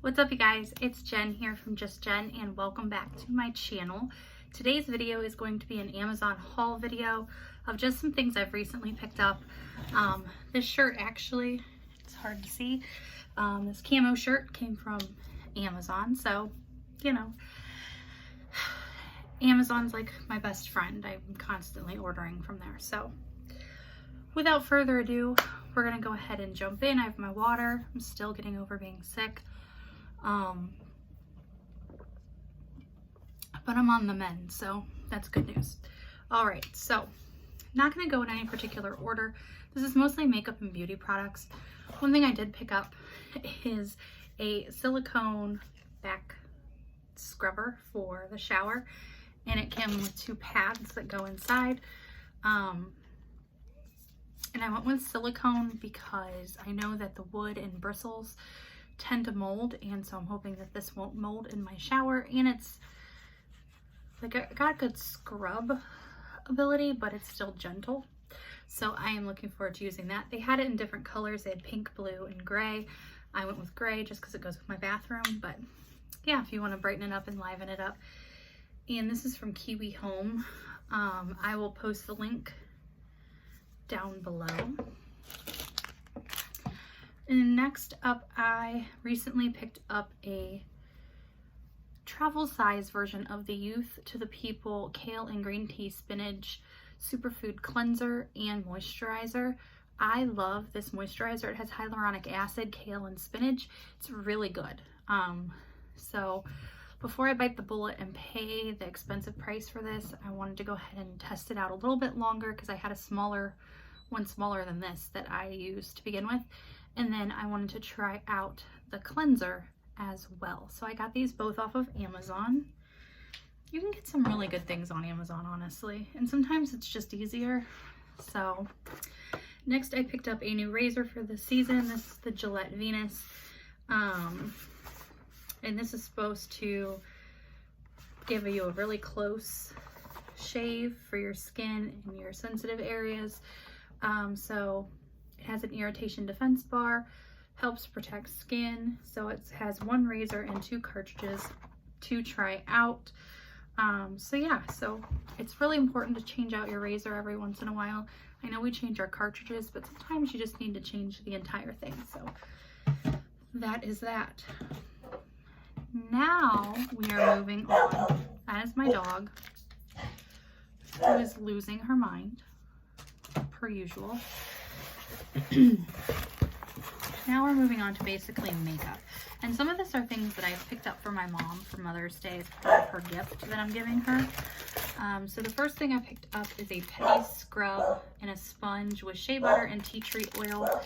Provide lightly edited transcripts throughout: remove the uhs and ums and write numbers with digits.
What's up, you guys? It's Jen here from Just Jen, and welcome back to my channel. Today's video is going to be an Amazon haul video of just some things I've recently picked up. This shirt, actually, it's hard to see. This camo shirt came from Amazon, so, you know, Amazon's like my best friend. I'm constantly ordering from there. So without further ado, we're gonna go ahead and jump in. I have my water. I'm still getting over being sick. But I'm on the mend, so that's good news. All right, so not gonna go in any particular order. This is mostly makeup and beauty products. One thing I did pick up is a silicone back scrubber for the shower, and it came with 2 pads that go inside. And I went with silicone because I know that the wood and bristles tend to mold, and so I'm hoping that this won't mold in my shower. And it's like got good scrub ability, but it's still gentle, so I am looking forward to using that. They had it in different colors. They had pink, blue, and gray. I went with gray just because it goes with my bathroom, but yeah, if you want to brighten it up and liven it up. And this is from Kiwi Home. I will post the link down below. And next up, I recently picked up a travel size version of the Youth to the People Kale and Green Tea Spinach Superfood Cleanser and Moisturizer. I love this moisturizer. It has hyaluronic acid, kale, and spinach. It's really good. So before I bite the bullet and pay the expensive price for this, I wanted to go ahead and test it out a little bit longer because I had one smaller than this that I used to begin with. And then I wanted to try out the cleanser as well. So I got these both off of Amazon. You can get some really good things on Amazon, honestly, and sometimes it's just easier. So next, I picked up a new razor for the season. This is the Gillette Venus. And this is supposed to give you a really close shave for your skin and your sensitive areas. So it has an irritation defense bar, helps protect skin. So it has 1 razor and 2 cartridges to try out. So yeah, so it's really important to change out your razor every once in a while. I know we change our cartridges, but sometimes you just need to change the entire thing. So that is that. Now we are moving on. That is my dog, who is losing her mind, per usual. Now we're moving on to basically makeup. And some of this are things that I've picked up for my mom for Mother's Day as part of her gift that I'm giving her. So the first thing I picked up is a petty scrub and a sponge with shea butter and tea tree oil.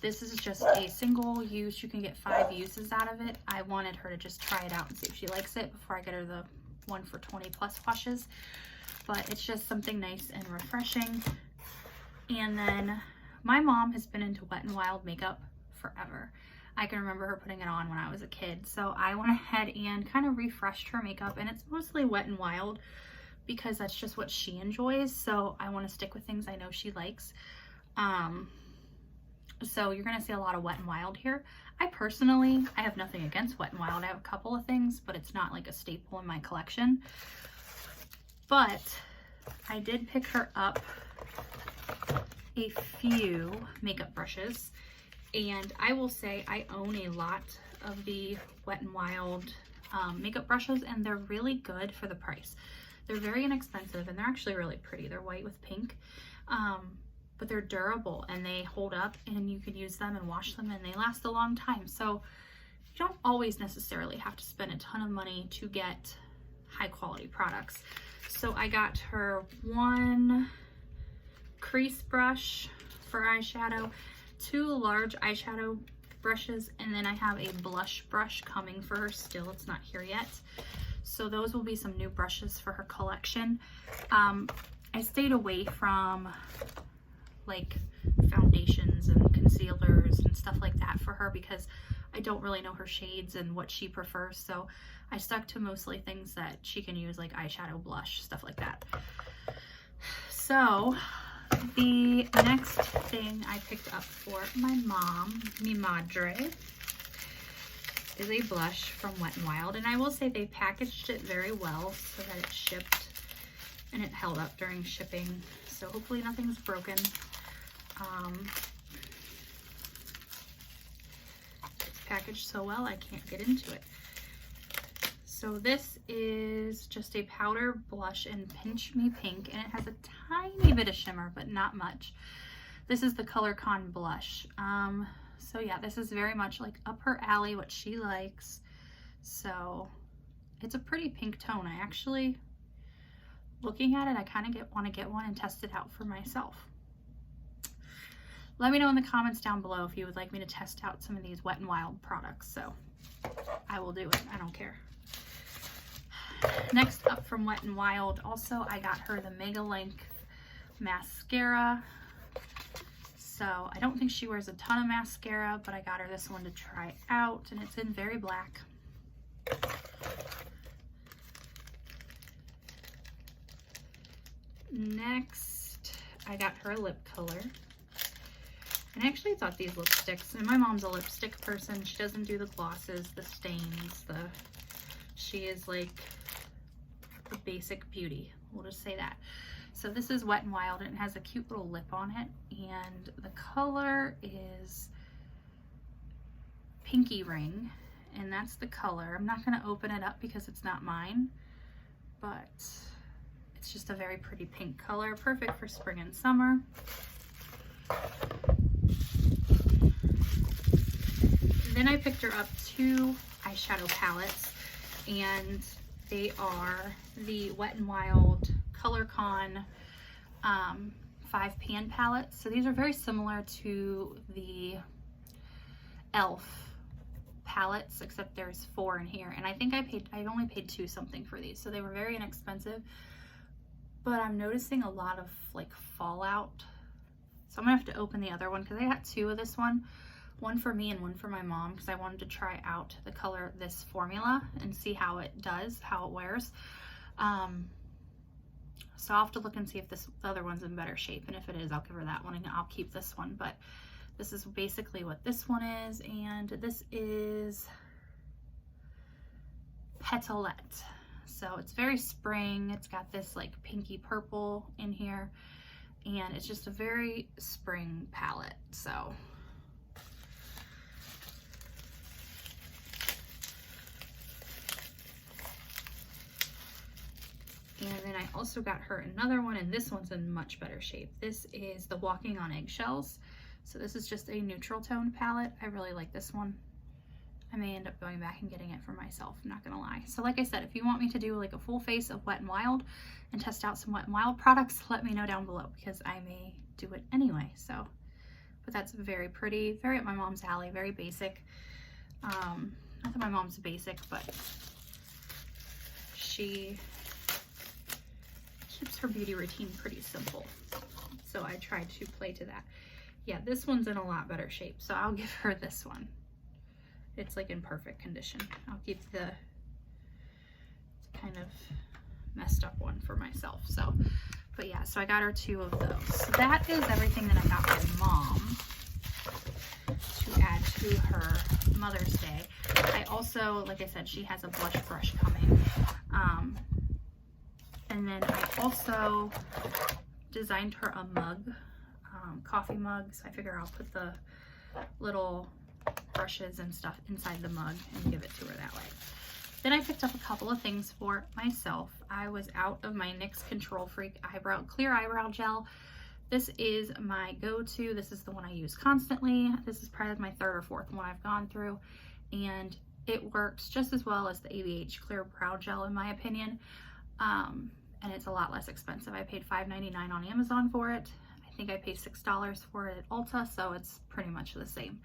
This is just a single use. You can get 5 uses out of it. I wanted her to just try it out and see if she likes it before I get her the one for 20+ washes. But it's just something nice and refreshing. And then my mom has been into Wet n Wild makeup forever. I can remember her putting it on when I was a kid. So I went ahead and kind of refreshed her makeup, and it's mostly Wet n Wild because that's just what she enjoys. So I want to stick with things I know she likes. So you're going to see a lot of Wet n Wild here. I have nothing against Wet n Wild. I have a couple of things, but it's not like a staple in my collection. But I did pick her up a few makeup brushes, and I will say I own a lot of the Wet n Wild makeup brushes, and they're really good for the price. They're very inexpensive, and they're actually really pretty. They're white with pink, but they're durable and they hold up, and you can use them and wash them, and they last a long time. So you don't always necessarily have to spend a ton of money to get high quality products. So I got her 1 crease brush for eyeshadow, 2 large eyeshadow brushes, and then I have a blush brush coming for her still. It's not here yet. So those will be some new brushes for her collection. I stayed away from like foundations and concealers and stuff like that for her because I don't really know her shades and what she prefers. So I stuck to mostly things that she can use, like eyeshadow, blush, stuff like that. So the next thing I picked up for my mom, mi madre, is a blush from Wet n Wild, and I will say they packaged it very well so that it shipped and it held up during shipping, so hopefully nothing's broken. It's packaged so well I can't get into it. So this is just a powder blush in Pinch Me Pink, and it has a tiny bit of shimmer, but not much. This is the Color Con blush. So yeah, this is very much like up her alley, what she likes. So it's a pretty pink tone. I actually, looking at it, I kind of want to get one and test it out for myself. Let me know in the comments down below if you would like me to test out some of these Wet n Wild products. So I will do it. I don't care. Next up from Wet n Wild, also I got her the Mega Length mascara. So I don't think she wears a ton of mascara, but I got her this one to try out, and it's in Very Black. Next, I got her a lip color. And I actually thought these lipsticks, and my mom's a lipstick person. She doesn't do the glosses, the stains, she is like the basic beauty. We'll just say that. So this is Wet n Wild, and it has a cute little lip on it, and the color is Pinky Ring, and that's the color. I'm not going to open it up because it's not mine, but it's just a very pretty pink color, perfect for spring and summer. And then I picked her up 2 eyeshadow palettes, and they are the Wet n Wild Color Con 5 pan palettes. So these are very similar to the e.l.f. palettes, except there's 4 in here. And I think I only paid 2 something for these, so they were very inexpensive. But I'm noticing a lot of like fallout, so I'm gonna have to open the other one because I got 2 of this one for me and one for my mom, because I wanted to try out the color, this formula, and see how it does, how it wears. So I'll have to look and see if the other one's in better shape, and if it is, I'll give her that one and I'll keep this one. But this is basically what this one is, and this is Petalette. So it's very spring. It's got this like pinky purple in here, and it's just a very spring palette. So and then I also got her another one, and this one's in much better shape. This is the Walking on Eggshells. So this is just a neutral tone palette. I really like this one. I may end up going back and getting it for myself, I'm not gonna lie. So like I said, if you want me to do like a full face of Wet n Wild and test out some Wet n Wild products, let me know down below, because I may do it anyway. So, but that's very pretty, very up my mom's alley, very basic. Not that my mom's basic, but she keeps her beauty routine pretty simple. So I tried to play to that. Yeah, this one's in a lot better shape, so I'll give her this one. It's like in perfect condition. I'll keep the kind of messed up one for myself. So, but yeah, so I got her 2 of those. So that is everything that I got my mom to add to her Mother's Day. I also, like I said, she has a blush brush coming. And then I also designed her a mug, coffee mugs. I figure I'll put the little brushes and stuff inside the mug and give it to her that way. Then I picked up a couple of things for myself. I was out of my NYX Control Freak clear eyebrow gel. This is my go-to. This is the one I use constantly. This is probably my 3rd or 4th one I've gone through, and it works just as well as the ABH Clear Brow Gel in my opinion. And it's a lot less expensive. I paid $5.99 on Amazon for it. I think I paid $6 for it at Ulta, so it's pretty much the same.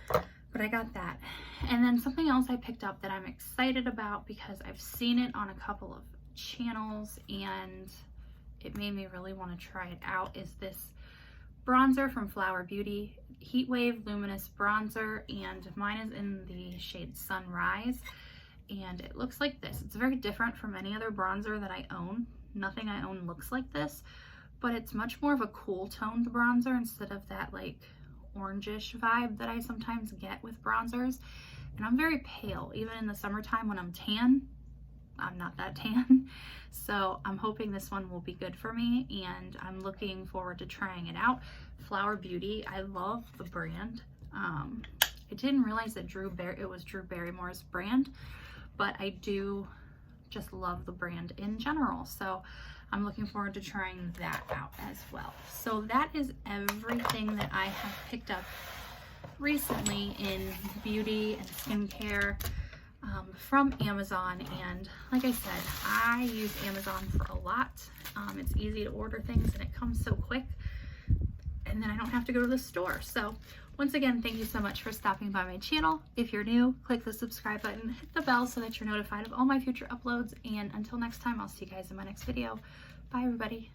But I got that. And then something else I picked up that I'm excited about because I've seen it on a couple of channels and it made me really want to try it out, is this bronzer from Flower Beauty, Heat Wave Luminous Bronzer, and mine is in the shade Sunrise. And it looks like this. It's very different from any other bronzer that I own. Nothing I own looks like this, but it's much more of a cool toned bronzer instead of that like orangish vibe that I sometimes get with bronzers. And I'm very pale, even in the summertime when I'm tan. I'm not that tan. So I'm hoping this one will be good for me, and I'm looking forward to trying it out. Flower Beauty, I love the brand. I didn't realize that it was Drew Barrymore's brand, but I do just love the brand in general. So I'm looking forward to trying that out as well. So that is everything that I have picked up recently in beauty and skincare from Amazon. And like I said, I use Amazon for a lot. It's easy to order things and it comes so quick, and then I don't have to go to the store. So once again, thank you so much for stopping by my channel. If you're new, click the subscribe button, hit the bell so that you're notified of all my future uploads, and until next time, I'll see you guys in my next video. Bye everybody.